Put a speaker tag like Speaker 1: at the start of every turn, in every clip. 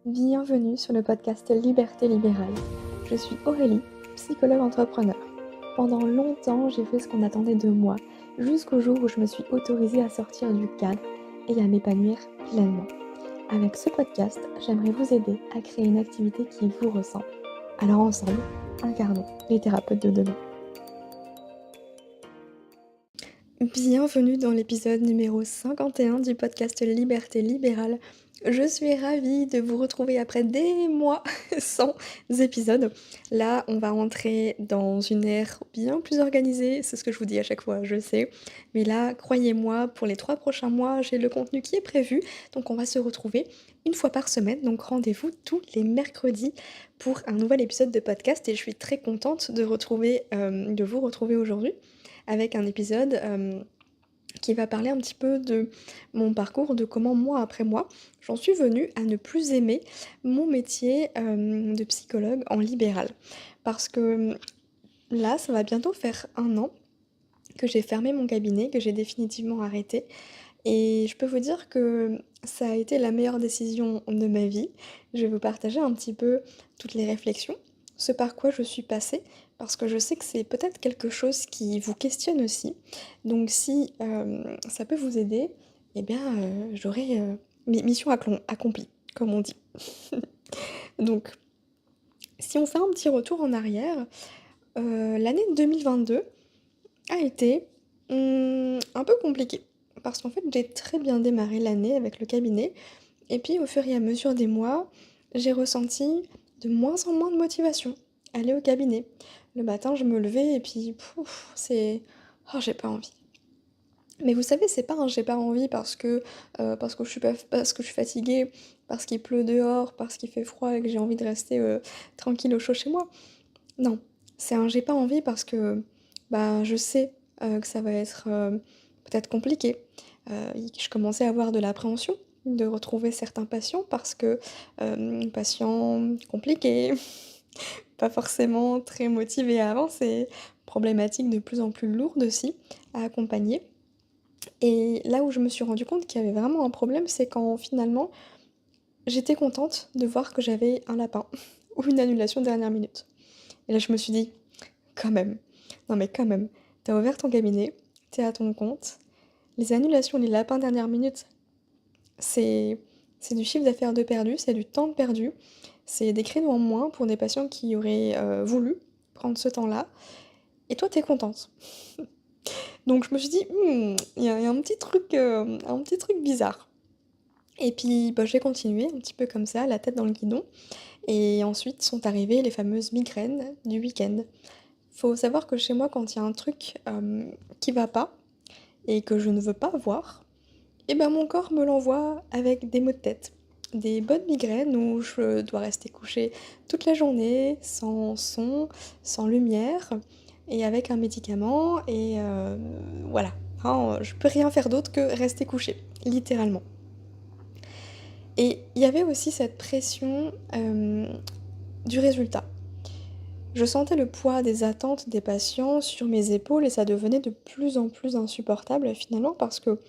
Speaker 1: Bienvenue sur le podcast Liberté Libérale. Je suis Aurélie, psychologue entrepreneur. Pendant longtemps, j'ai fait ce qu'on attendait de moi, jusqu'au jour où je me suis autorisée à sortir du cadre et à m'épanouir pleinement. Avec ce podcast, j'aimerais vous aider à créer une activité qui vous ressemble. Alors ensemble, incarnons les thérapeutes de demain. Bienvenue dans l'épisode numéro 51 du podcast Liberté Libérale. Je suis ravie de vous retrouver après des mois sans épisodes. Là, on va entrer dans une ère bien plus organisée, c'est ce que je vous dis à chaque fois, je sais. Mais là, croyez-moi, pour les 3 prochains mois, j'ai le contenu qui est prévu. Donc on va se retrouver une fois par semaine. Donc rendez-vous tous les mercredis pour un nouvel épisode de podcast. Et je suis très contente de vous retrouver aujourd'hui avec un épisode qui va parler un petit peu de mon parcours, de comment mois après mois, j'en suis venue à ne plus aimer mon métier de psychologue en libéral. Parce que là, ça va bientôt faire 1 an que j'ai fermé mon cabinet, que j'ai définitivement arrêté. Et je peux vous dire que ça a été la meilleure décision de ma vie. Je vais vous partager un petit peu toutes les réflexions, ce par quoi je suis passée, parce que je sais que c'est peut-être quelque chose qui vous questionne aussi. Donc si ça peut vous aider, eh bien j'aurai mission accomplie, comme on dit. Donc si on fait un petit retour en arrière, l'année 2022 a été un peu compliquée. Parce qu'en fait, j'ai très bien démarré l'année avec le cabinet. Et puis, au fur et à mesure des mois, j'ai ressenti de moins en moins de motivation à aller au cabinet. Le matin, je me levais et puis, pouf, c'est... Oh, j'ai pas envie. Mais vous savez, c'est pas un j'ai pas envie parce que je suis fatiguée, parce qu'il pleut dehors, parce qu'il fait froid et que j'ai envie de rester tranquille au chaud chez moi. Non, c'est un j'ai pas envie parce que bah, je sais que ça va être peut-être compliqué. Je commençais à avoir de l'appréhension de retrouver certains patients parce que patients compliqués, pas forcément très motivés à avancer, problématiques de plus en plus lourdes aussi à accompagner. Et là où je me suis rendu compte qu'il y avait vraiment un problème, c'est quand finalement j'étais contente de voir que j'avais un lapin ou une annulation dernière minute. Et là je me suis dit, quand même. Non mais quand même. T'as ouvert ton cabinet, t'es à ton compte. Les annulations, les lapins dernière minute, c'est c'est du chiffre d'affaires de perdu, c'est du temps de perdu, c'est des créneaux en moins pour des patients qui auraient, voulu prendre ce temps-là et toi, t'es contente. Donc je me suis dit: il y a un petit truc bizarre» et puis, bah, j'ai continué un petit peu comme ça, la tête dans le guidon et ensuite sont arrivées les fameuses migraines du week-end. Faut savoir que chez moi, quand il y a un truc, qui va pas et que je ne veux pas voir, et ben, mon corps me l'envoie avec des maux de tête. Des bonnes migraines où je dois rester couchée toute la journée, sans son, sans lumière et avec un médicament et voilà, hein, je peux rien faire d'autre que rester couchée, littéralement. Et il y avait aussi cette pression, du résultat. Je sentais le poids des attentes des patients sur mes épaules et ça devenait de plus en plus insupportable finalement parce que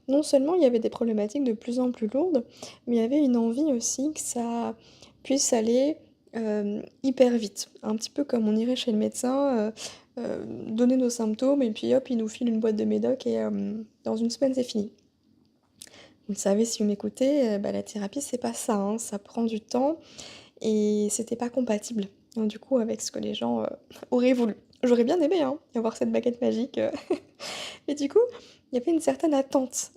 Speaker 1: non seulement il y avait des problématiques de plus en plus lourdes, mais il y avait une envie aussi que ça puisse aller hyper vite. Un petit peu comme on irait chez le médecin, donner nos symptômes et puis hop, il nous file une boîte de médoc et dans une semaine c'est fini. Vous le savez si vous m'écoutez, bah, la thérapie c'est pas ça, hein, ça prend du temps et c'était pas compatible, hein, du coup, avec ce que les gens, auraient voulu. J'aurais bien aimé, hein, avoir cette baguette magique, et du coup, il y avait une certaine attente,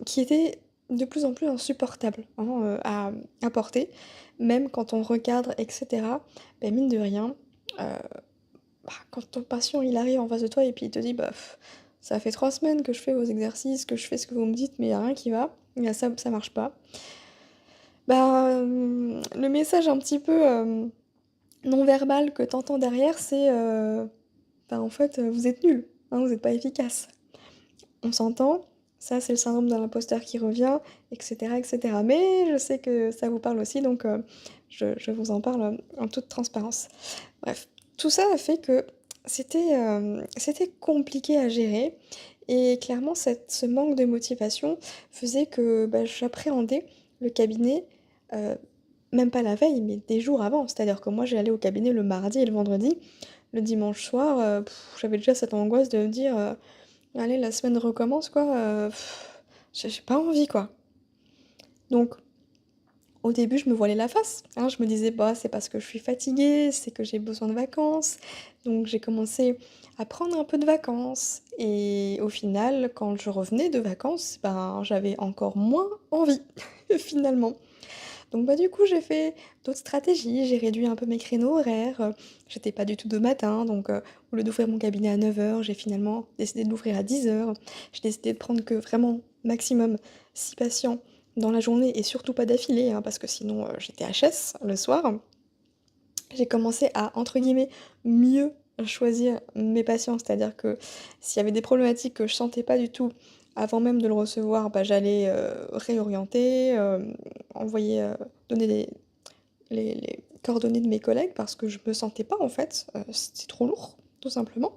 Speaker 1: qui était de plus en plus insupportable, hein, à porter. Même quand on recadre et cetera, bah, mine de rien, heu, bah, quand ton patient, il arrive en face de toi et puis il te dit: «Bah, ça fait 3 semaines que je fais vos exercices, que je fais ce que vous me dites, mais il y a rien qui va, il y a ça marche pas». Bah, le message un petit peu, non verbal que tu entends derrière, c'est, bah, en fait, vous êtes nuls, hein, vous êtes pas efficace. On s'entend, ça c'est le syndrome de l'imposteur qui revient et cetera et cetera. Mais je sais que ça vous parle aussi donc je vous en parle, en toute transparence. Bref, tout ça a fait que c'était compliqué à gérer et clairement ce manque de motivation faisait que, bah, j'appréhendais le cabinet heu, même pas la veille, mais des jours avant. C'est-à-dire que moi, j'allais au cabinet le mardi et le vendredi. Le dimanche soir, j'avais déjà cette angoisse de me dire, «Allez, la semaine recommence quoi, j'ai pas envie quoi». Donc au début, je me voilais la face, hein. Je me disais: «Bah, c'est parce que je suis fatiguée, c'est que j'ai besoin de vacances». Donc j'ai commencé à prendre un peu de vacances et au final, quand je revenais de vacances, ben, j'avais encore moins envie, finalement. Donc bah, du coup, j'ai fait d'autres stratégies, j'ai réduit un peu mes créneaux horaires, j'étais pas du tout de matin, donc au lieu d'ouvrir mon cabinet à 9 heures, j'ai finalement décidé de l'ouvrir à 10 heures. J'ai décidé de prendre que vraiment maximum 6 patients dans la journée et surtout pas d'affilée, hein, parce que sinon, j'étais HS le soir. J'ai commencé à, entre guillemets, «mieux» choisir mes patients, c'est-à-dire que s'il y avait des problématiques que je sentais pas du tout avant même de le recevoir, bah, j'allais, réorienter, envoyer, donner les coordonnées de mes collègues parce que je me sentais pas en fait, c'était trop lourd, tout simplement.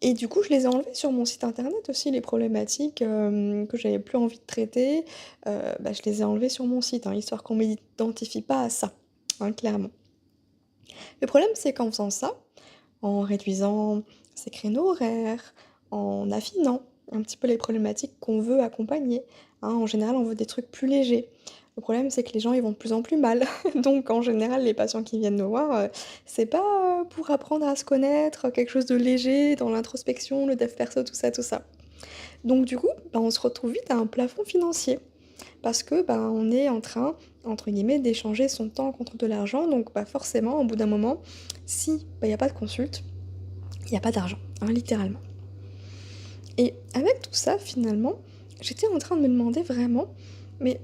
Speaker 1: Et du coup, je les ai enlevés sur mon site internet aussi, les problématiques, que j'avais plus envie de traiter, bah, je les ai enlevées sur mon site, hein, histoire qu'on m'identifie pas à ça, hein, clairement. Le problème, c'est qu'en faisant ça, en réduisant ses créneaux horaires, en affinant un petit peu les problématiques qu'on veut accompagner, hein. En général, on veut des trucs plus légers. Le problème, c'est que les gens, ils vont de plus en plus mal. Donc en général, les patients qui viennent nous voir, c'est pas, pour apprendre à se connaître, quelque chose de léger dans l'introspection, le dev perso, tout ça, tout ça. Donc du coup, bah, on se retrouve vite à un plafond financier parce que, bah, on est en train, entre guillemets, «d'échanger son temps contre de l'argent». Donc bah, forcément, au bout d'un moment, si, bah, il y a pas de consulte, il y a pas d'argent, hein, littéralement. Et avec tout ça, finalement, j'étais en train de me demander vraiment: «Mais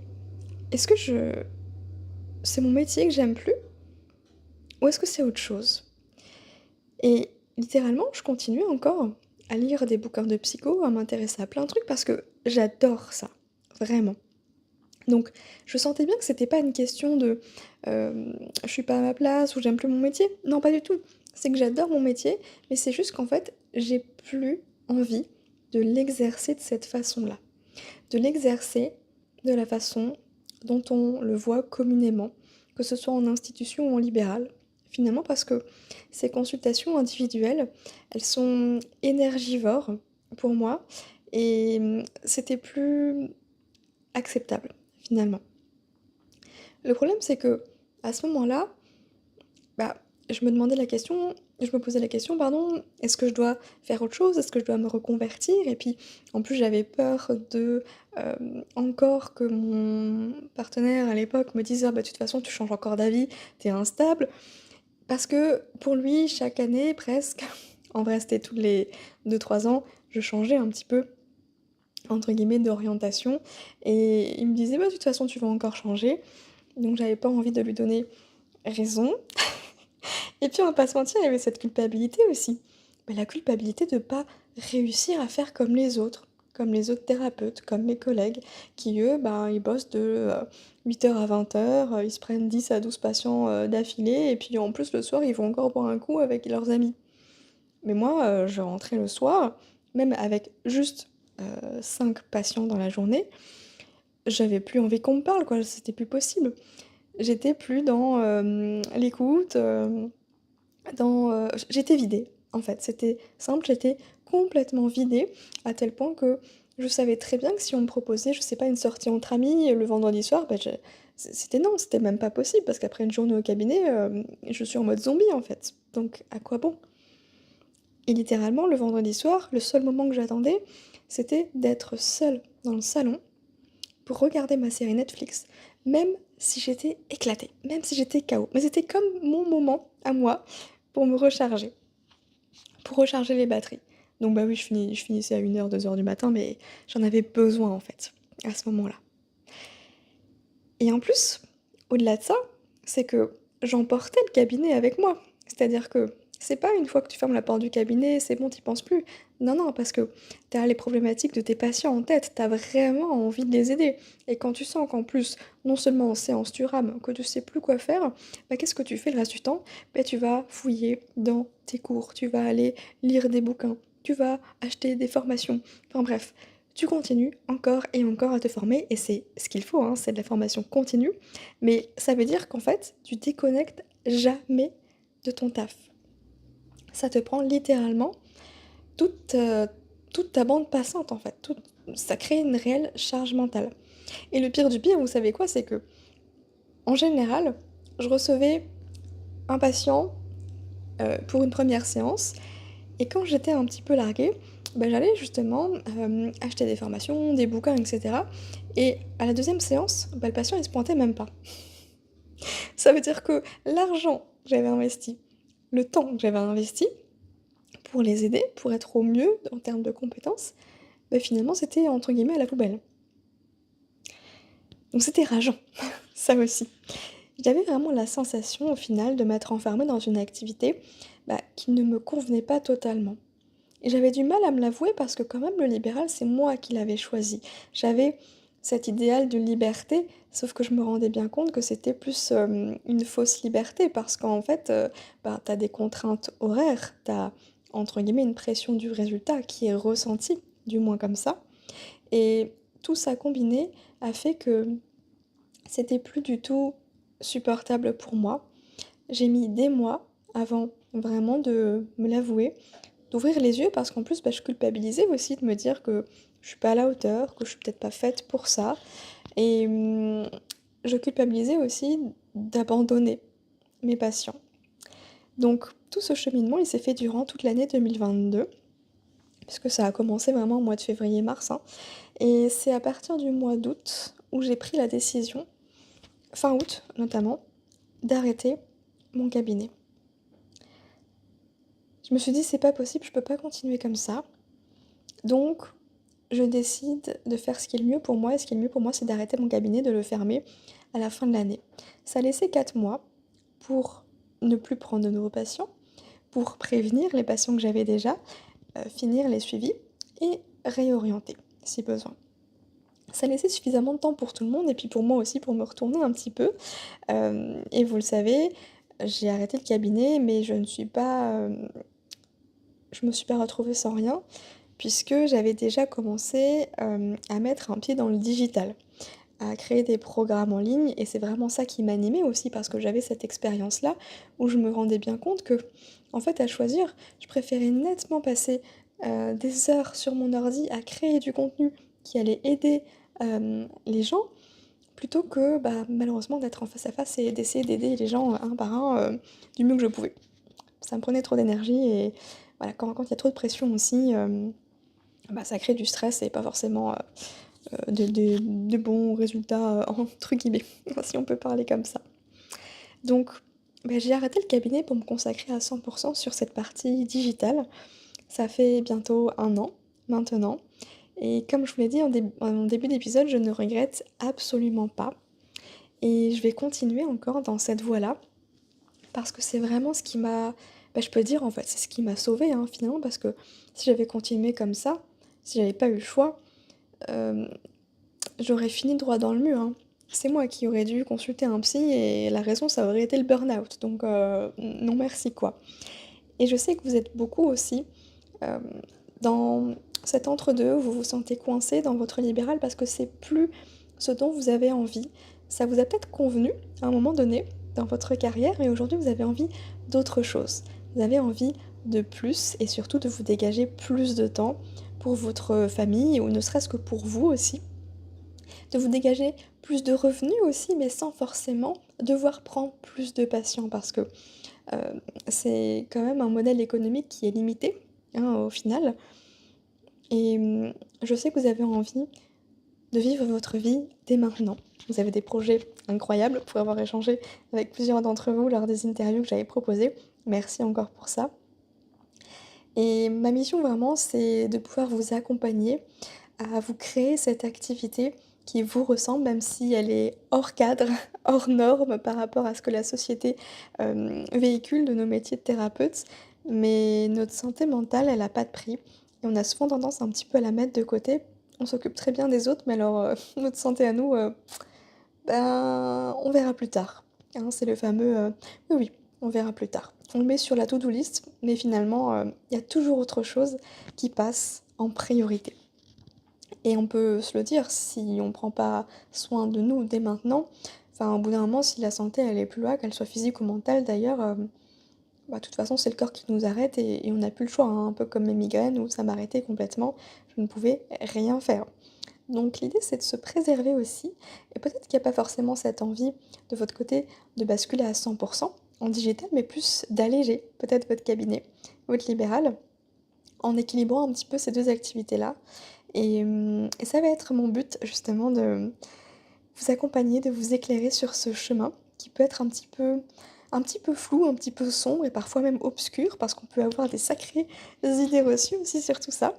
Speaker 1: est-ce que c'est mon métier que j'aime plus ou est-ce que c'est autre chose?» Et littéralement, je continuais encore à lire des bouquins de psycho, à m'intéresser à plein de trucs parce que j'adore ça, vraiment. Donc je sentais bien que c'était pas une question de, je suis pas à ma place ou j'aime plus mon métier. Non, pas du tout. C'est que j'adore mon métier, mais c'est juste qu'en fait, j'ai plus envie de l'exercer de cette façon-là. De l'exercer de la façon dont on le voit communément, que ce soit en institution ou en libéral. Finalement, parce que ces consultations individuelles, elles sont énergivores pour moi et c'était plus acceptable, finalement. Le problème, c'est que à ce moment-là, bah, je me posais la question, pardon, est-ce que je dois faire autre chose? Est-ce que je dois me reconvertir? Et puis, en plus, j'avais peur de, encore que mon partenaire à l'époque me dise: «Ah bah, de toute façon, tu changes encore d'avis, t'es instable». Parce que pour lui, chaque année presque, en vrai, c'était tous les 2 3 ans, je changeais un petit peu, entre guillemets, «d'orientation» et il me disait: «Bah, de toute façon, tu vas encore changer». Donc j'avais pas envie de lui donner raison. Et puis on va pas se mentir, il y avait cette culpabilité aussi. Bah, la culpabilité de pas réussir à faire comme les autres thérapeutes, comme mes collègues qui eux, ben, ils bossent de, 8 heures à 20 heures, ils se prennent 10 à 12 patients, d'affilée et puis en plus le soir, ils vont encore boire un coup avec leurs amis. Mais moi, je rentrais le soir, même avec juste, 5 patients dans la journée, j'avais plus envie qu'on me parle quoi, c'était plus possible. J'étais plus dans, l'écoute, j'étais vidée, en fait, c'était simple, j'étais complètement vidée, à tel point que je savais très bien que si on me proposait, je sais pas, une sortie entre amis, le vendredi soir, bah, c'était non, c'était même pas possible parce qu'après une journée au cabinet, je suis en mode zombie, en fait, donc à quoi bon? Et littéralement, le vendredi soir, le seul moment que j'attendais, c'était d'être seule dans le salon pour regarder ma série Netflix, même si j'étais éclatée, même si j'étais KO. Mais c'était comme mon moment à moi pour me recharger, pour recharger les batteries. Donc bah oui, je finissais à 1 heure 2 heures du matin, mais j'en avais besoin en fait, à ce moment-là. Et en plus, au-delà de ça, c'est que j'emportais le cabinet avec moi. C'est-à-dire que c'est pas une fois que tu fermes la porte du cabinet, c'est bon, tu penses plus. Non, non, parce que tu as les problématiques de tes patients en tête, tu as vraiment envie de les aider. Et quand tu sens qu'en plus, non seulement en séance tu rames, que tu sais plus quoi faire, bah, qu'est-ce que tu fais le reste du temps? Bah, tu vas fouiller dans tes cours, tu vas aller lire des bouquins, tu vas acheter des formations. Enfin bref, tu continues encore et encore à te former et c'est ce qu'il faut, hein, c'est de la formation continue, mais ça veut dire qu'en fait, tu déconnectes jamais de ton taf. Ça te prend littéralement toute, toute ta bande passante, en fait, toute ça crée une réelle charge mentale et le pire du pire, vous savez quoi? C'est que en général, je recevais un patient, pour une première séance et quand j'étais un petit peu larguée, bah, j'allais justement, acheter des formations, des bouquins et cetera et à la deuxième séance, bah, le patient il se pointait même pas. Ça veut dire que l'argent que j'avais investi, le temps que j'avais investi pour les aider, pour être au mieux en termes de compétences, bah, finalement c'était entre guillemets «à la poubelle». Donc c'était rageant, ça aussi. J'avais vraiment la sensation au final de m'être enfermée dans une activité, bah, qui ne me convenait pas totalement. Et j'avais du mal à me l'avouer parce que quand même le libéral, c'est moi qui l'avais choisi. J'avais cet idéal de liberté, sauf que je me rendais bien compte que c'était plus, une fausse liberté parce qu'en fait, bah, tu as des contraintes horaires, tu as entre guillemets «une pression du résultat» qui est ressentie, du moins comme ça et tout ça combiné a fait que c'était plus du tout supportable pour moi. J'ai mis des mois avant vraiment de me l'avouer, d'ouvrir les yeux parce qu'en plus, bah, je culpabilisais aussi de me dire que je suis pas à la hauteur, que je suis peut-être pas faite pour ça et je culpabilisais aussi d'abandonner mes patients. Donc tout ce cheminement, il s'est fait durant toute l'année 2022 puisque ça a commencé vraiment au mois de février-mars, hein et c'est à partir du mois d'août où j'ai pris la décision, fin août notamment, d'arrêter mon cabinet. Je me suis dit: «C'est pas possible, je peux pas continuer comme ça». Donc je décide de faire ce qui est le mieux pour moi et ce qui est le mieux pour moi, c'est d'arrêter mon cabinet, de le fermer à la fin de l'année. Ça laissait 4 mois pour ne plus prendre de nouveaux patients, pour prévenir les patients que j'avais déjà, finir les suivis et réorienter si besoin. Ça laissait suffisamment de temps pour tout le monde et puis pour moi aussi pour me retourner un petit peu, et vous le savez, j'ai arrêté le cabinet mais je me suis pas retrouvée sans rien puisque j'avais déjà commencé, à mettre un pied dans le digital, à créer des programmes en ligne et c'est vraiment ça qui m'animait aussi parce que j'avais cette expérience-là où je me rendais bien compte que, en fait, à choisir, je préférais nettement passer, des heures sur mon ordi à créer du contenu qui allait aider, les gens plutôt que, bah, malheureusement d'être en face à face et d'essayer d'aider les gens, un par un, du mieux que je pouvais. Ça me prenait trop d'énergie et voilà, quand il y a trop de pression aussi, bah, ça crée du stress et pas forcément, de bons résultats, entre guillemets, si on peut parler comme ça. Donc, bah, j'ai arrêté le cabinet pour me consacrer à 100 sur cette partie digitale. Ça fait bientôt 1 an maintenant et comme je vous l'ai dit en début d'épisode, je ne regrette absolument pas et je vais continuer encore dans cette voie-là parce que c'est vraiment ce qui m'a bah, je peux dire en fait, c'est ce qui m'a sauvée, hein, finalement parce que si j'avais continué comme ça, si j'avais pas eu le choix, hem j'aurais fini droit dans le mur, hein. C'est moi qui aurais dû consulter un psy et la raison, ça aurait été le burn-out, donc non merci, quoi. Et je sais que vous êtes beaucoup aussi, dans cet entre-deux où vous vous sentez coincé dans votre libéral parce que c'est plus ce dont vous avez envie. Ça vous a peut-être convenu à un moment donné dans votre carrière et aujourd'hui vous avez envie d'autre chose. Vous avez envie de plus et surtout de vous dégager plus de temps pour votre famille ou ne serait-ce que pour vous aussi. De vous dégager plus de revenus aussi, mais sans forcément devoir prendre plus de patients parce que, c'est quand même un modèle économique qui est limité, hein, au final et je sais que vous avez envie de vivre votre vie dès maintenant. Vous avez des projets incroyables pour avoir échangé avec plusieurs d'entre vous lors des interviews que j'avais proposées. Merci encore pour ça et ma mission vraiment, c'est de pouvoir vous accompagner à vous créer cette activité qui vous ressemble, même si elle est hors cadre, hors norme par rapport à ce que la société, véhicule de nos métiers de thérapeute. Mais notre santé mentale, elle a pas de prix et on a souvent tendance un petit peu à la mettre de côté. On s'occupe très bien des autres, mais alors, notre santé à nous, ben, on verra plus tard. Hein, c'est le fameux, «Oui, oui, on verra plus tard». On le met sur la to-do list, mais finalement, il y a toujours autre chose qui passe en priorité. Et on peut se le dire, si on prend pas soin de nous dès maintenant, enfin, au bout d'un moment, si la santé, elle est plus là, qu'elle soit physique ou mentale d'ailleurs, bah, de toute façon, c'est le corps qui nous arrête et on n'a plus le choix, hein. Un peu comme mes migraines où ça m'arrêtait complètement, je ne pouvais rien faire. Donc l'idée, c'est de se préserver aussi et peut-être qu'il y a pas forcément cette envie de votre côté de basculer à 100 en digital, mais plus d'alléger peut-être votre cabinet, votre libéral, en équilibrant un petit peu ces 2 activités-là et ça va être mon but justement de vous accompagner, de vous éclairer sur ce chemin qui peut être un petit peu flou, un petit peu sombre et parfois même obscur parce qu'on peut avoir des sacrées idées reçues aussi sur tout ça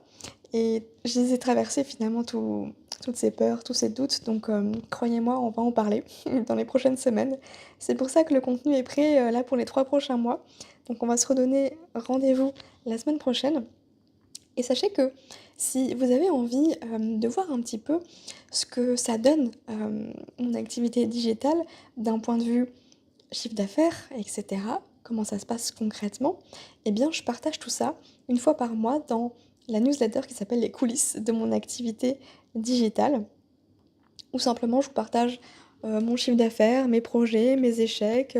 Speaker 1: et je les ai traversées finalement toutes ces peurs, tous ces doutes donc croyez-moi, on va en parler dans les prochaines semaines. C'est pour ça que le contenu est prêt, là pour les 3 prochains mois. Donc on va se redonner rendez-vous la semaine prochaine et sachez que si vous avez envie, de voir un petit peu ce que ça donne, mon activité digitale d'un point de vue chiffre d'affaires et cetera, comment ça se passe concrètement, eh bien je partage tout ça une fois par mois dans la newsletter qui s'appelle «Les coulisses de mon activité digitale». Ou simplement je vous partage, mon chiffre d'affaires, mes projets, mes échecs,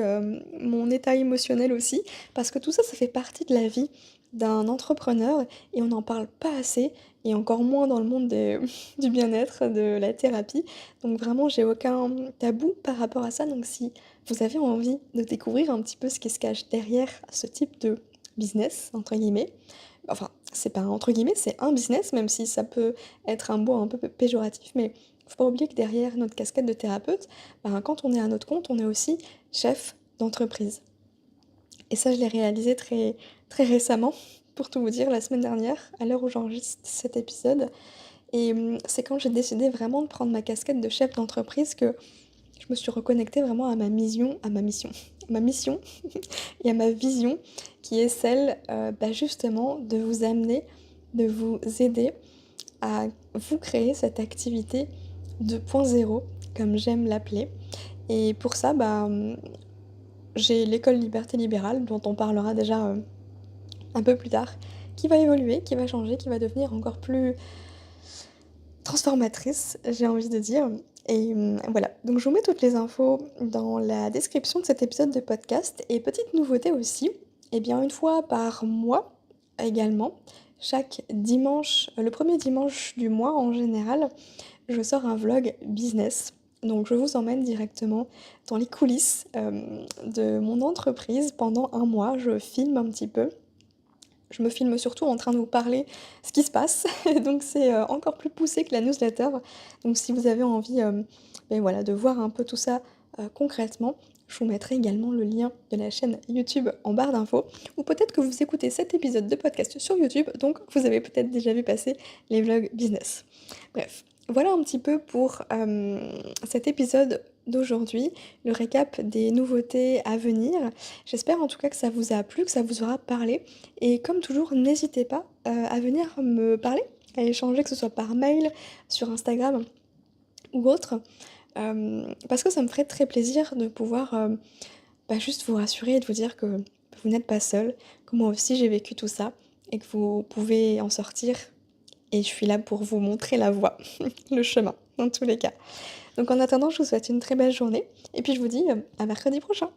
Speaker 1: mon état émotionnel aussi. Parce que tout ça, ça fait partie de la vie d'un entrepreneur et on n'en parle pas assez et encore moins dans le monde des du bien-être, de la thérapie. Donc vraiment, j'ai aucun tabou par rapport à ça. Donc si vous avez envie de découvrir un petit peu ce qui se cache derrière ce type de «business» entre guillemets, enfin, c'est pas entre guillemets, c'est un business, même si ça peut être un mot un peu péjoratif, mais faut pas oublier que derrière notre casquette de thérapeute, ben, quand on est à notre compte, on est aussi chef d'entreprise. Et ça, je l'ai réalisé très, très récemment, pour tout vous dire, la semaine dernière, à l'heure où j'enregistre cet épisode. Et c'est quand j'ai décidé vraiment de prendre ma casquette de chef d'entreprise que je me suis reconnectée vraiment à ma mission, à ma mission et à ma vision, qui est celle, bah, justement de vous amener, de vous aider à vous créer cette activité 2.0 comme j'aime l'appeler et pour ça, bah, j'ai l'école Liberté Libérale dont on parlera déjà, un peu plus tard, qui va évoluer, qui va changer, qui va devenir encore plus transformatrice, j'ai envie de dire et voilà. Donc je vous mets toutes les infos dans la description de cet épisode de podcast et petite nouveauté aussi, eh bien une fois par mois également, chaque dimanche, le premier dimanche du mois en général, je sors un vlog business. Donc je vous emmène directement dans les coulisses, de mon entreprise pendant un mois. Je filme un petit peu. Je me filme surtout en train de vous parler ce qui se passe, donc c'est, encore plus poussé que la newsletter. Donc si vous avez envie, beh, voilà, de voir un peu tout ça, concrètement, je vous mettrai également le lien de la chaîne YouTube en barre d'infos ou peut-être que vous écoutez cet épisode de podcast sur YouTube, donc vous avez peut-être déjà vu passer les vlogs business. Bref, voilà un petit peu pour, cet épisode d'aujourd'hui, le récap des nouveautés à venir. J'espère en tout cas que ça vous a plu, que ça vous aura parlé et comme toujours, n'hésitez pas, à venir me parler, à échanger, que ce soit par mail, sur Instagram ou autre, parce que ça me ferait très plaisir de pouvoir, bah, juste vous rassurer et de vous dire que vous n'êtes pas seul, que moi aussi j'ai vécu tout ça et que vous pouvez en sortir et je suis là pour vous montrer la voie, le chemin, dans tous les cas. Donc en attendant, je vous souhaite une très belle journée et puis je vous dis, à mercredi prochain.